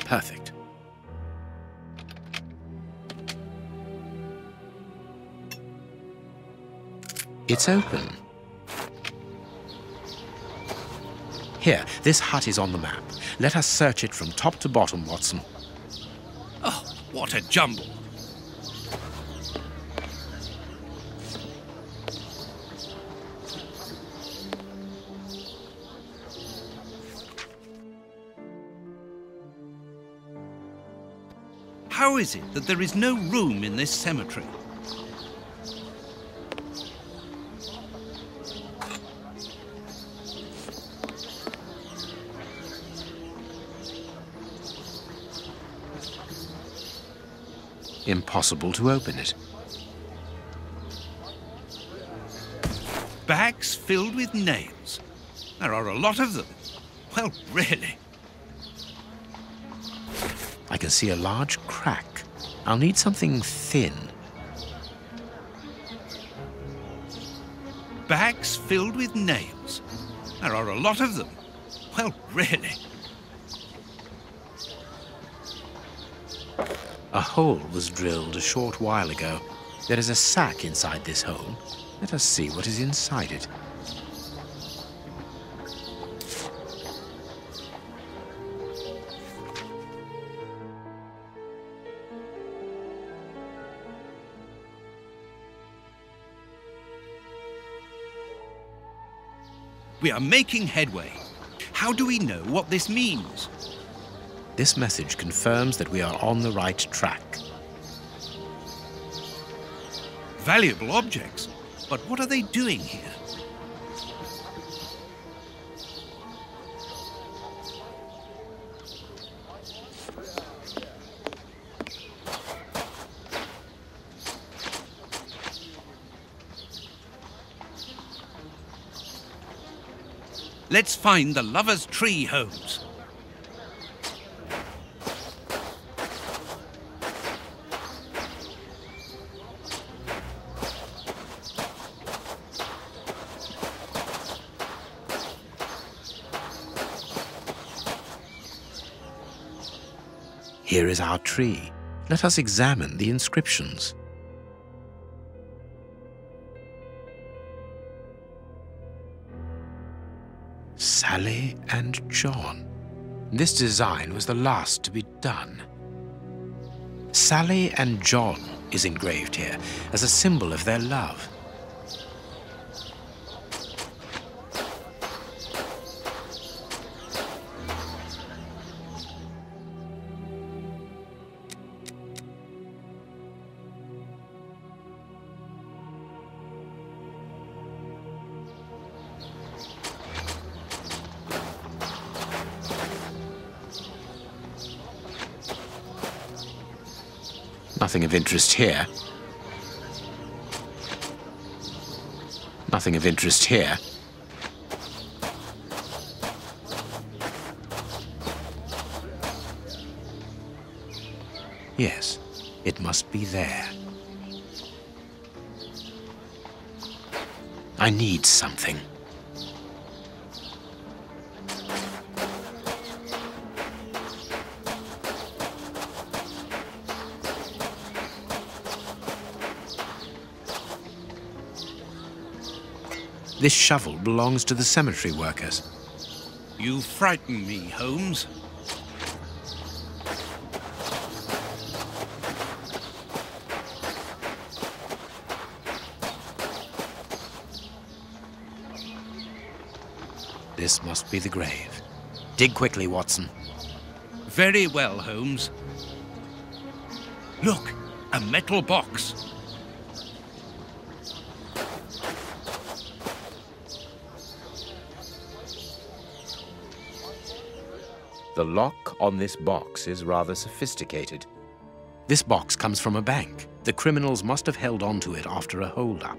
Perfect. It's open. Here, this hut is on the map. Let us search it from top to bottom, Watson. Oh, what a jumble. How is it that there is no room in this cemetery? Impossible to open it. Bags filled with nails. There are a lot of them. Well, really. I can see a large crack. I'll need something thin. Bags filled with nails. There are a lot of them. Well, really. A hole was drilled a short while ago. There is a sack inside this hole. Let us see what is inside it. We are making headway. How do we know what this means? This message confirms that we are on the right track. Valuable objects. But what are they doing here? Let's find the Lover's Tree, Holmes. Here is our tree. Let us examine the inscriptions. Sally and John. This design was the last to be done. Sally and John is engraved here as a symbol of their love. Nothing of interest here. Nothing of interest here. Yes, it must be there. I need something. This shovel belongs to the cemetery workers. You frighten me, Holmes. This must be the grave. Dig quickly, Watson. Very well, Holmes. Look, a metal box. The lock on this box is rather sophisticated. This box comes from a bank. The criminals must have held onto it after a hold-up.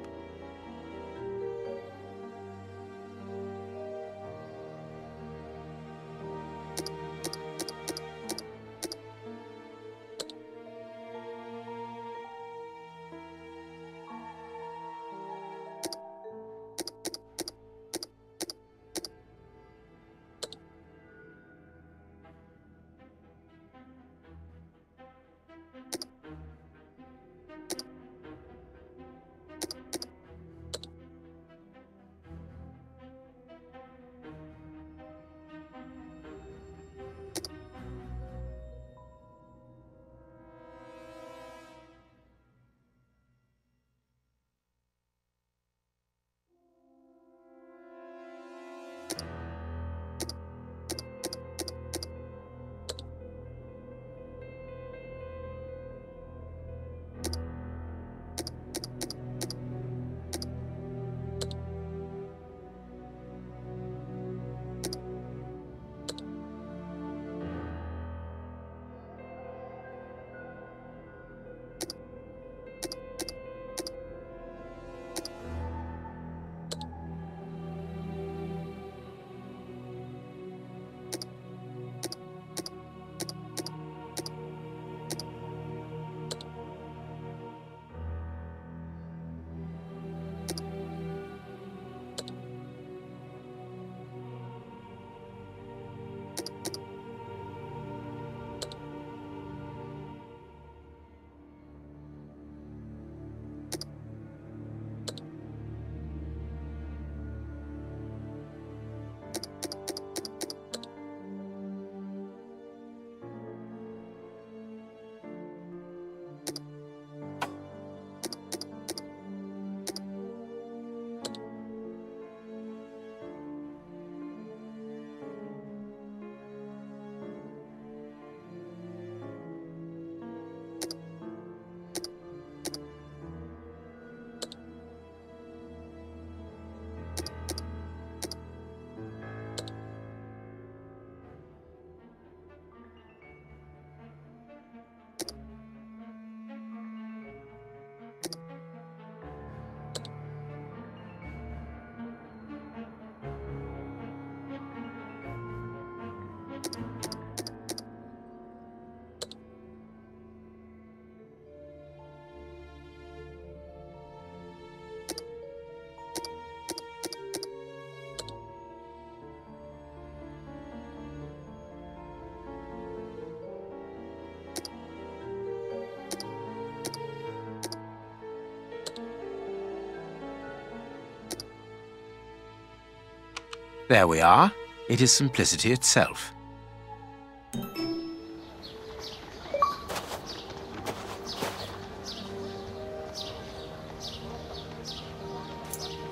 There we are. It is simplicity itself.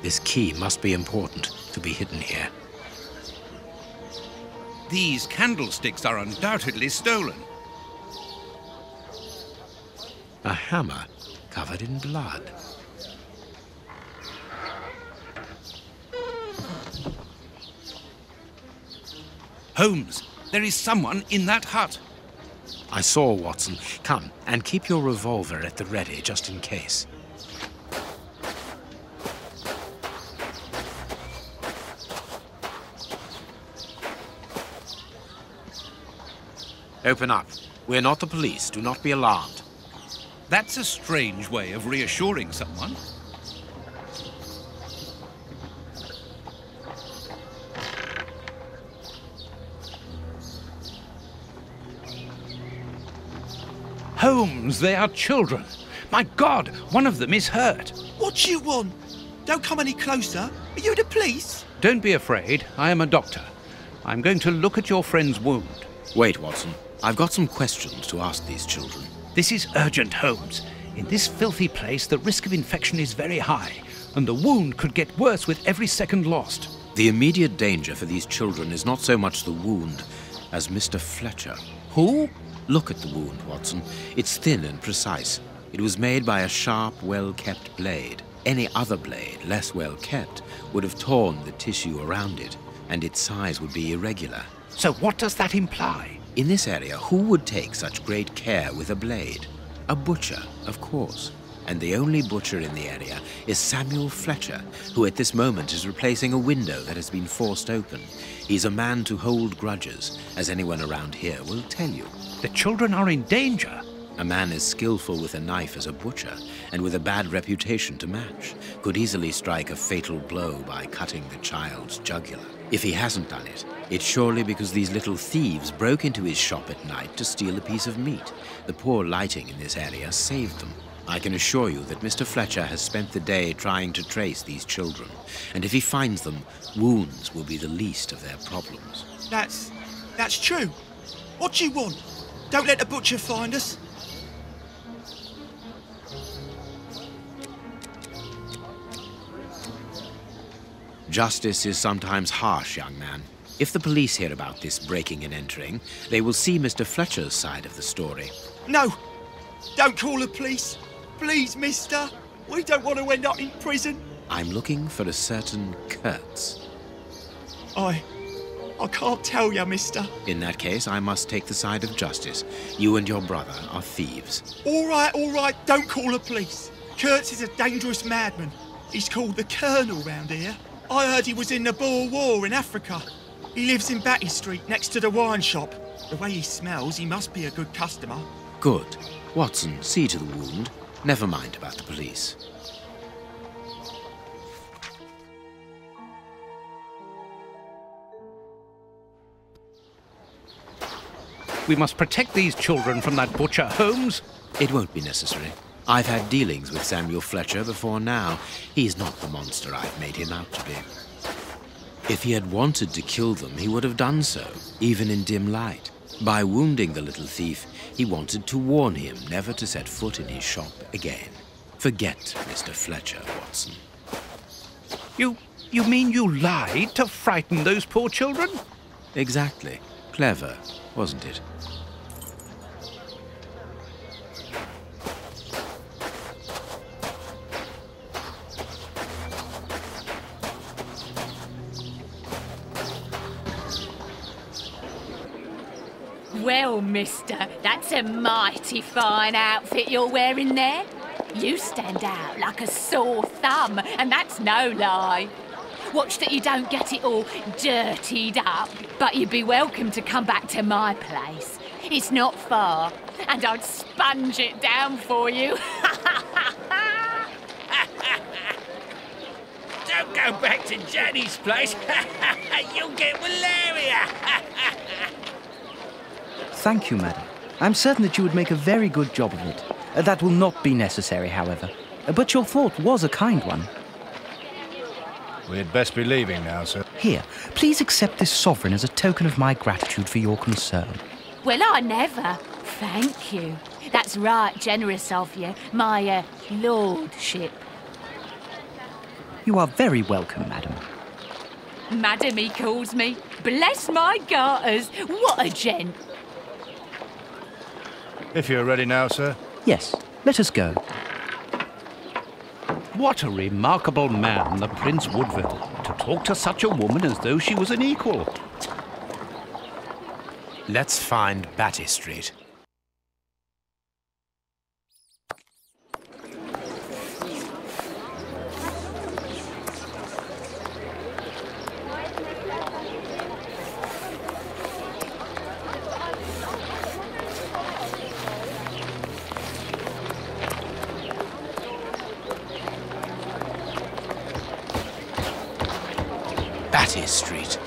This key must be important to be hidden here. These candlesticks are undoubtedly stolen. A hammer covered in blood. Holmes, there is someone in that hut. I saw, Watson. Come, and keep your revolver at the ready, just in case. Open up. We're not the police. Do not be alarmed. That's a strange way of reassuring someone. Holmes, they are children. My God, one of them is hurt. What do you want? Don't come any closer. Are you the police? Don't be afraid. I am a doctor. I'm going to look at your friend's wound. Wait, Watson. I've got some questions to ask these children. This is urgent, Holmes. In this filthy place, the risk of infection is very high, and the wound could get worse with every second lost. The immediate danger for these children is not so much the wound as Mr. Fletcher. Who? Look at the wound, Watson. It's thin and precise. It was made by a sharp, well-kept blade. Any other blade, less well-kept, would have torn the tissue around it, and its size would be irregular. So what does that imply? In this area, who would take such great care with a blade? A butcher, of course. And the only butcher in the area is Samuel Fletcher, who at this moment is replacing a window that has been forced open. He's a man to hold grudges, as anyone around here will tell you. The children are in danger. A man as skillful with a knife as a butcher, and with a bad reputation to match, could easily strike a fatal blow by cutting the child's jugular. If he hasn't done it, it's surely because these little thieves broke into his shop at night to steal a piece of meat. The poor lighting in this area saved them. I can assure you that Mr. Fletcher has spent the day trying to trace these children, and if he finds them, wounds will be the least of their problems. That's true. What do you want? Don't let the butcher find us. Justice is sometimes harsh, young man. If the police hear about this breaking and entering, they will see Mr. Fletcher's side of the story. No! Don't call the police. Please, mister. We don't want to end up in prison. I'm looking for a certain Kurtz. I can't tell you, mister. In that case, I must take the side of justice. You and your brother are thieves. All right. Don't call the police. Kurtz is a dangerous madman. He's called the Colonel round here. I heard he was in the Boer War in Africa. He lives in Batty Street next to the wine shop. The way he smells, he must be a good customer. Good. Watson, see to the wound. Never mind about the police. We must protect these children from that butcher, Holmes. It won't be necessary. I've had dealings with Samuel Fletcher before now. He's not the monster I've made him out to be. If he had wanted to kill them, he would have done so, even in dim light. By wounding the little thief, he wanted to warn him never to set foot in his shop again. Forget Mr. Fletcher, Watson. You mean you lied to frighten those poor children? Exactly. Clever, wasn't it? Well, mister, that's a mighty fine outfit you're wearing there. You stand out like a sore thumb, and that's no lie. Watch that you don't get it all dirtied up, but you'd be welcome to come back to my place. It's not far, and I'd sponge it down for you. Don't go back to Jenny's place. You'll get malaria. Thank you, madam. I'm certain that you would make a very good job of it. That will not be necessary, however. But your thought was a kind one. We'd best be leaving now, sir. Here, please accept this sovereign as a token of my gratitude for your concern. Well, I never. Thank you. That's right generous of you, my lordship. You are very welcome, madam. Madam, he calls me. Bless my garters. What a gent. If you're ready now, sir. Yes, let us go. What a remarkable man, the Prince Woodville, to talk to such a woman as though she was an equal. Let's find Batty Street. Batty Street.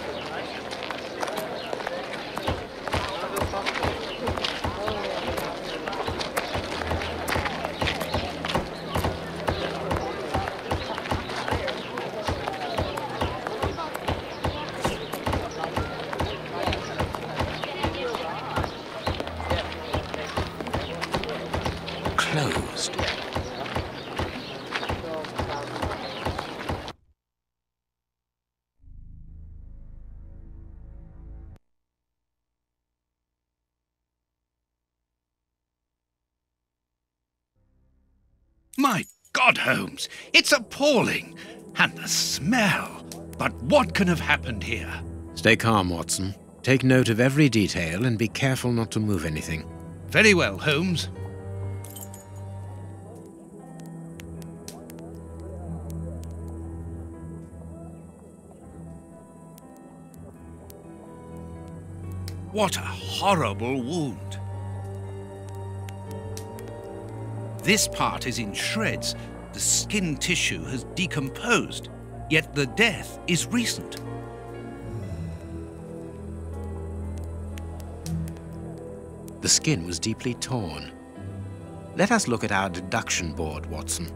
Closed. My God, Holmes, it's appalling. And the smell. But what can have happened here? Stay calm, Watson. Take note of every detail and be careful not to move anything. Very well, Holmes. What a horrible wound. This part is in shreds. The skin tissue has decomposed, yet the death is recent. The skin was deeply torn. Let us look at our deduction board, Watson.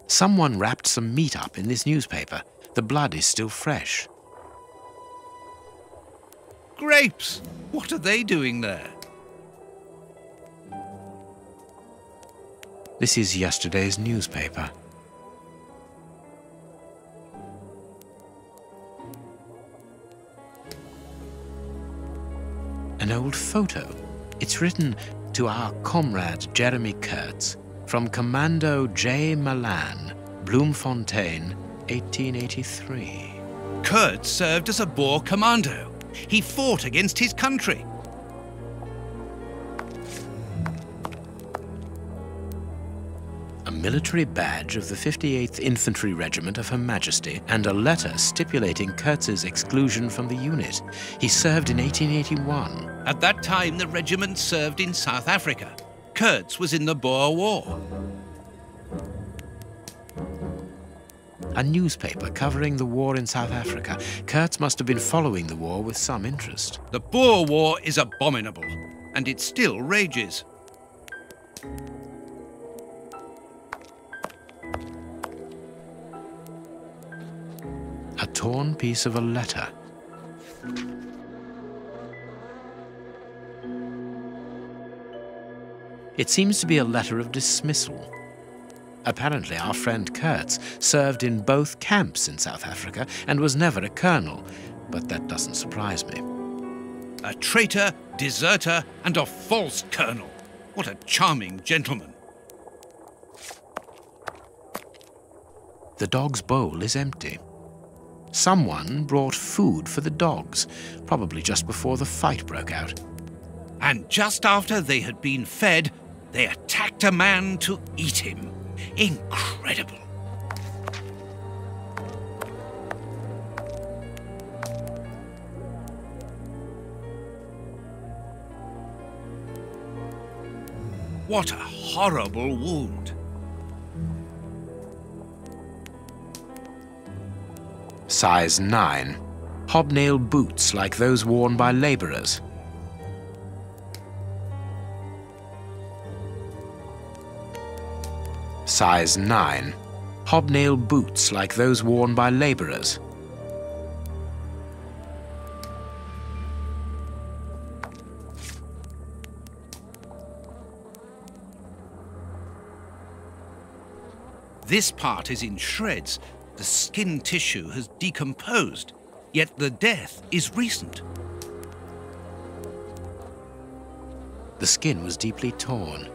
Someone wrapped some meat up in this newspaper. The blood is still fresh. Grapes! What are they doing there? This is yesterday's newspaper. An old photo. It's written to our comrade Jeremy Kurtz from Commando J. Malan, Bloemfontein, 1883. Kurtz served as a Boer commando. He fought against his country. A military badge of the 58th Infantry Regiment of Her Majesty and a letter stipulating Kurtz's exclusion from the unit. He served in 1881. At that time, the regiment served in South Africa. Kurtz was in the Boer War. A newspaper covering the war in South Africa. Kurtz must have been following the war with some interest. The Boer War is abominable, and it still rages. A torn piece of a letter. It seems to be a letter of dismissal. Apparently, our friend Kurtz served in both camps in South Africa and was never a colonel, but that doesn't surprise me. A traitor, deserter, and a false colonel. What a charming gentleman. The dog's bowl is empty. Someone brought food for the dogs, probably just before the fight broke out. And just after they had been fed, they attacked a man to eat him. Incredible. What a horrible wound. Size 9. Hobnail boots like those worn by labourers. Size 9. Hobnail boots like those worn by labourers. This part is in shreds. The skin tissue has decomposed, yet the death is recent. The skin was deeply torn.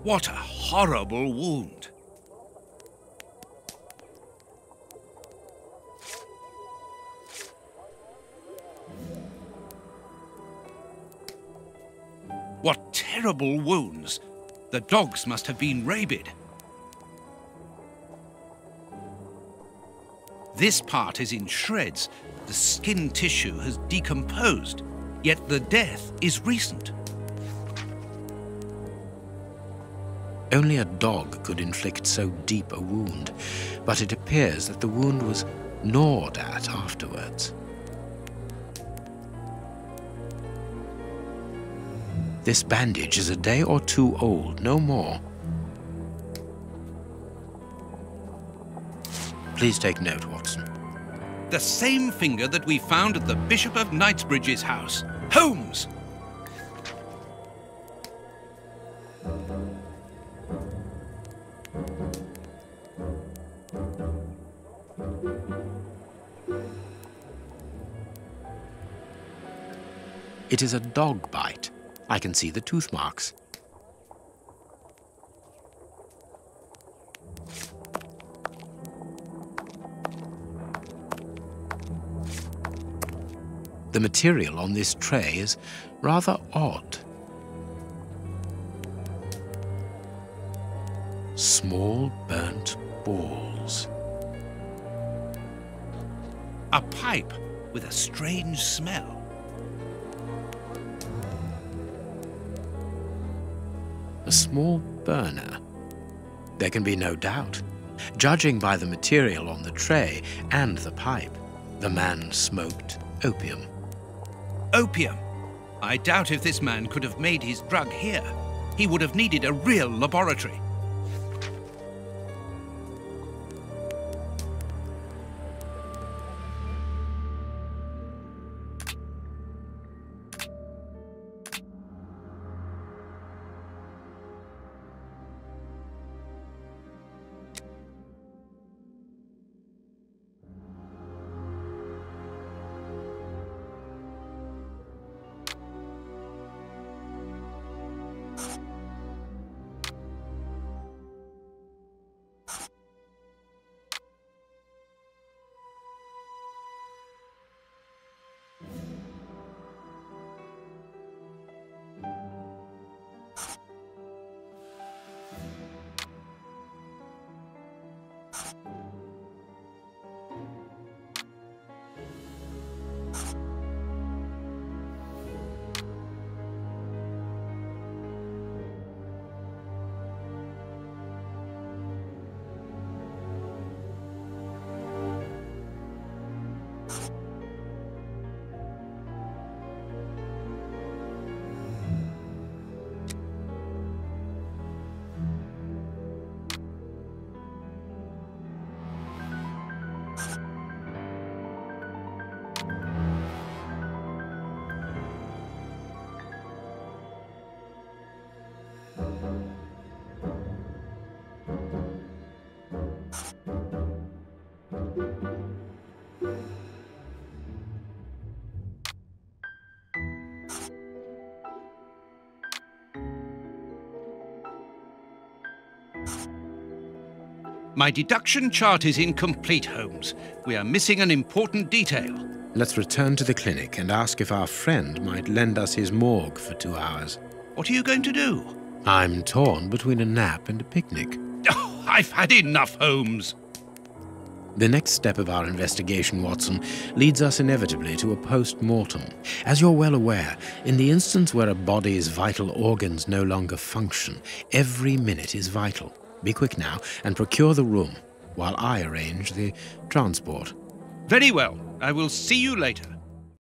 What a horrible wound. What terrible wounds. The dogs must have been rabid. This part is in shreds. The skin tissue has decomposed, yet the death is recent. Only a dog could inflict so deep a wound, but it appears that the wound was gnawed at afterwards. This bandage is a day or two old, no more. Please take note, Watson. The same finger that we found at the Bishop of Knightsbridge's house. Holmes! It is a dog bite. I can see the tooth marks. The material on this tray is rather odd. Small burnt balls. A pipe with a strange smell. A small burner. There can be no doubt. Judging by the material on the tray and the pipe, the man smoked opium. Opium. I doubt if this man could have made his drug here. He would have needed a real laboratory. My deduction chart is incomplete, Holmes. We are missing an important detail. Let's return to the clinic and ask if our friend might lend us his morgue for 2 hours. What are you going to do? I'm torn between a nap and a picnic. Oh, I've had enough, Holmes. The next step of our investigation, Watson, leads us inevitably to a post-mortem. As you're well aware, in the instance where a body's vital organs no longer function, every minute is vital. Be quick now and procure the room, while I arrange the transport. Very well. I will see you later.